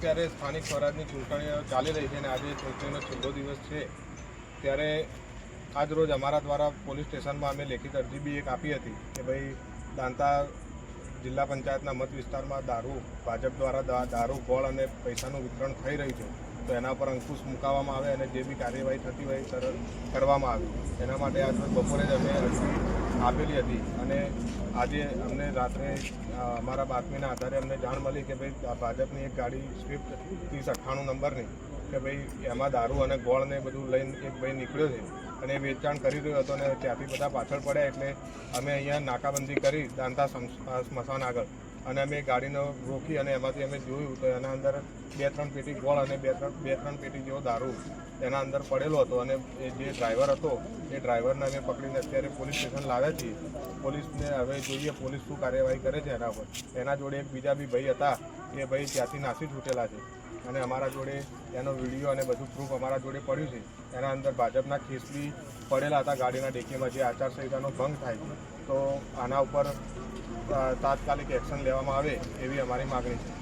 અત્યારે સ્થાનિક સ્વરાજની ચૂંટણીઓ ચાલી રહી છે અને આજે ચૂંટણીનો છેલ્લો દિવસ છે ત્યારે આજ રોજ અમારા દ્વારા પોલીસ સ્ટેશનમાં અમે લેખિત અરજી બી એક આપી હતી કે ભાઈ દાંતા જિલ્લા પંચાયતના મત વિસ્તારમાં ભાજપ દ્વારા દારૂ ગોળ અને પૈસાનું વિતરણ થઈ રહ્યું છે તો એના પર અંકુશ મૂકવામાં આવે અને જે બી કાર્યવાહી થતી હોય સરળ કરવામાં આવે એના માટે આજ રોજ બપોરે જ અમે અરજી આપેલી હતી અને આજે અમને રાત્રે અમારા બાતમીના આધારે અમને જાણ મળી કે ભાઈ ભાજપની એક ગાડી સ્વિફ્ટ 3098 નંબરની કે ભાઈ એમાં દારૂ અને ગોળ ને બધું લઈને એક ભાઈ નીકળ્યો છે અને એ વેચાણ કરી રહ્યો હતો અને ત્યાંથી બધા પાછળ પડ્યા એટલે અમે અહીંયા નાકાબંધી કરી દાંતા સ્મશાન આગળ અને અમે ગાડીને રોકી અને એમાંથી અમે જોયું તો એના અંદર 2-3 પેટી ગોળ અને બે ત્રણ પેટી જેવો દારૂ એના અંદર પડેલો હતો અને એ જે ડ્રાઈવર હતો એ ડ્રાઈવરને અમે પકડીને અત્યારે પોલીસ સ્ટેશન લાવ્યા છીએ. પોલીસને હવે જોઈએ પોલીસ શું કાર્યવાહી કરે છે એના પર. એના જોડે એક બીજા બી ભાઈ હતા એ ભાઈ ત્યાંથી નાસી છૂટેલા છે અને અમારા જોડે એનો વિડીયો અને બધું પ્રૂફ અમારા જોડે પડ્યું છે. એના અંદર ભાજપના કેસ બી પડેલા હતા ગાડીના ડેકીમાં જે આચારસંહિતાનો ભંગ થાય તો આના ઉપર તાત્કાલિક એક્શન લેવામાં આવે એવી અમારી માગણી છે.